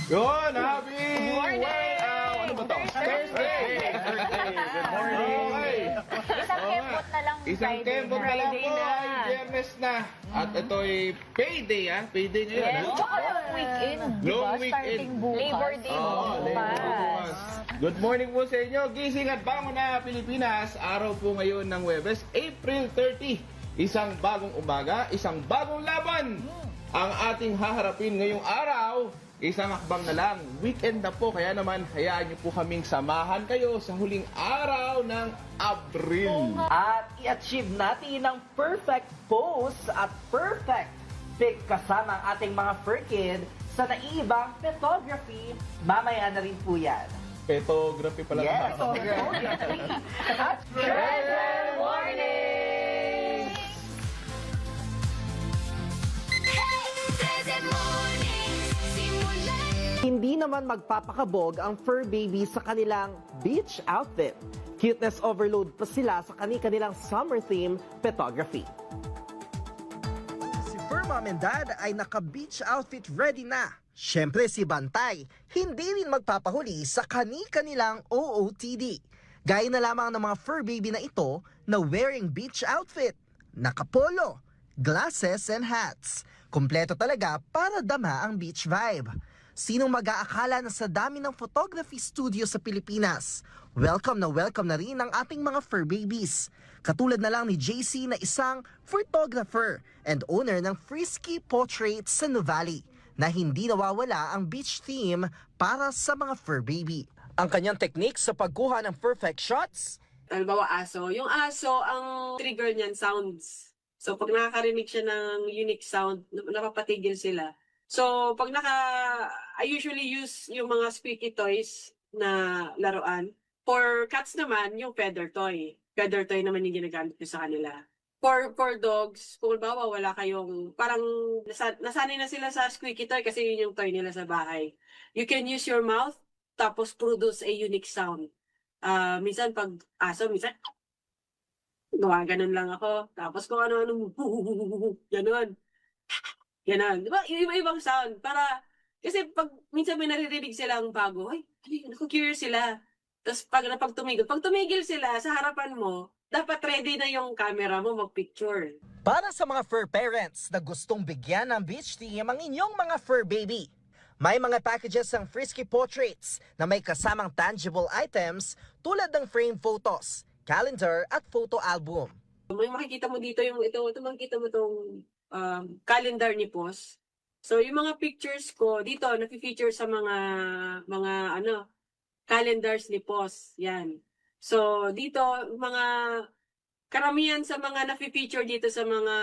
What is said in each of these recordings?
Yun, happy Morning! Ano ba to? Thursday! Good morning! Okay. Isang kembot na lang Isang Friday kembot na lang po ay Biyernes na. At ito'y payday, ha? Payday ngayon, Yes, ha? tsaka long weekend. Long diba? weekend. Starting bukas. Labor Day Oo, Labor Day bukas. Good morning po sa inyo. Gising at bangon na Pilipinas. Araw po ngayon ng Huwebes, April 30. Isang bagong umaga, isang bagong laban. Ang ating haharapin ngayong araw, isang akbang na lang. Weekend na po, kaya naman hayaan niyo po kaming samahan kayo sa huling araw ng Abril. At i-achieve natin ang perfect pose at perfect pic kasama ang ating mga fur kid sa naiibang photography. Mamaya na rin po yan. Photography pala. Yes, naman. photography. At treasure warning! Hindi naman magpapakabog ang fur baby sa kanilang beach outfit. Cuteness overload pa sila sa kanilang summer theme photography. Si Fur Mom and Dad ay naka-beach outfit ready na. Siyempre si Bantay, hindi rin magpapahuli sa kanilang OOTD. Gaya na lamang ng mga fur baby na ito na wearing beach outfit, nakapolo, glasses and hats. Kompleto talaga para dama ang beach vibe. Sinong mag-aakala na sa dami ng photography studio sa Pilipinas, welcome na rin ang ating mga fur babies. Katulad na lang ni JC na isang photographer and owner ng Frisky Portraits sa Nuvali, na hindi nawawala ang beach theme para sa mga fur baby. Ang kanyang technique sa pagkuha ng perfect shots? Halimbawa aso. Yung aso, ang trigger niyan, sounds. So, pag nakakarinig siya ng unique sound, napapatigil sila. So, I usually use yung mga squeaky toys na laruan. For cats naman, yung feather toy. Feather toy naman yung ginagamit ko sa kanila. For dogs, kung bawa wala kayong, parang nasanay na sila sa squeaky toy kasi yun yung toy nila sa bahay. You can use your mouth, tapos produce a unique sound. Minsan pag aso, minsan, gawa ganun lang ako. Tapos kung ano-ano, ganun. Ganon. Di ba? Iba-ibang sound. Kasi pag minsan may naririnig silang bago, ay, naku-curious sila. Tapos pag tumigil sila sa harapan mo, dapat ready na yung camera mo mag-picture. Para sa mga fur parents na gustong bigyan ng beach theme ang inyong mga fur baby, may mga packages ang Frisky Portraits na may kasamang tangible items tulad ng frame photos, calendar at photo album. May makikita mo dito makikita mo itong calendar ni Pos. So, yung mga pictures ko, dito, nafi-feature sa mga calendars ni Pos. Yan. So, dito, karamihan sa mga nafi-feature dito sa mga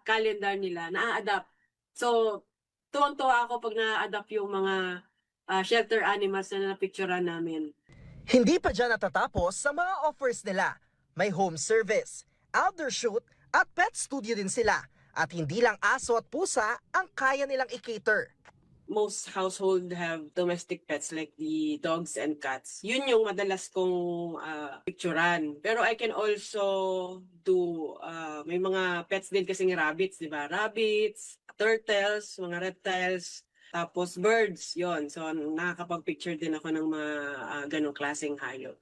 calendar nila, na-adapt. So, tuwang-tuwa ako pag na-adapt yung mga shelter animals na na-picturean namin. Hindi pa dyan natatapos sa mga offers nila. May home service, outdoor shoot at pet studio din sila. At hindi lang aso at pusa ang kaya nilang i-cater. Most household have domestic pets like the dogs and cats. Yun yung madalas kong picturean. Pero I can also do, may mga pets din kasing rabbits, di ba? Rabbits, turtles, mga reptiles, tapos birds, yon. So nakakapag-picture din ako ng mga ganong klaseng hayop.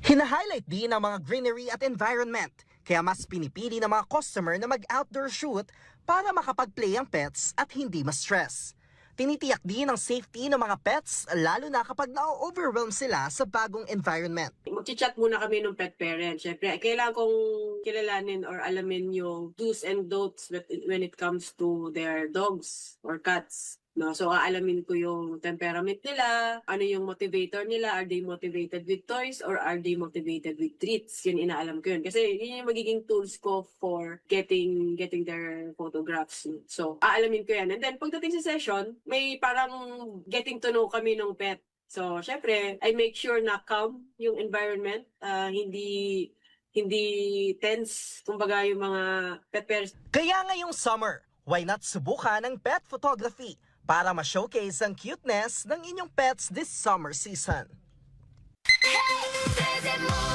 Hina-highlight din ang mga greenery at environment, kaya mas pinipili ng mga customer na mag-outdoor shoot para makapag-play ang pets at hindi ma-stress. Tinitiyak din ang safety ng mga pets lalo na kapag na-overwhelm sila sa bagong environment. Mag-chat muna kami ng pet parent. Siyempre, kailangan kong kilalanin or alamin yung do's and don'ts when it comes to their dogs or cats. No, so aalamin ko yung temperament nila, ano yung motivator nila, are they motivated with toys or are they motivated with treats? Yun inaalam ko yun. Kasi yun yung magiging tools ko for getting their photographs. So aalamin ko yan. And then pagdating sa session, may parang getting to know kami ng pet. So syempre, I make sure na calm yung environment, hindi tense, kumbaga yung mga pet parents. Kaya ngayong summer, why not subukan ang pet photography para ma-showcase ang cuteness ng inyong pets this summer season? Hey,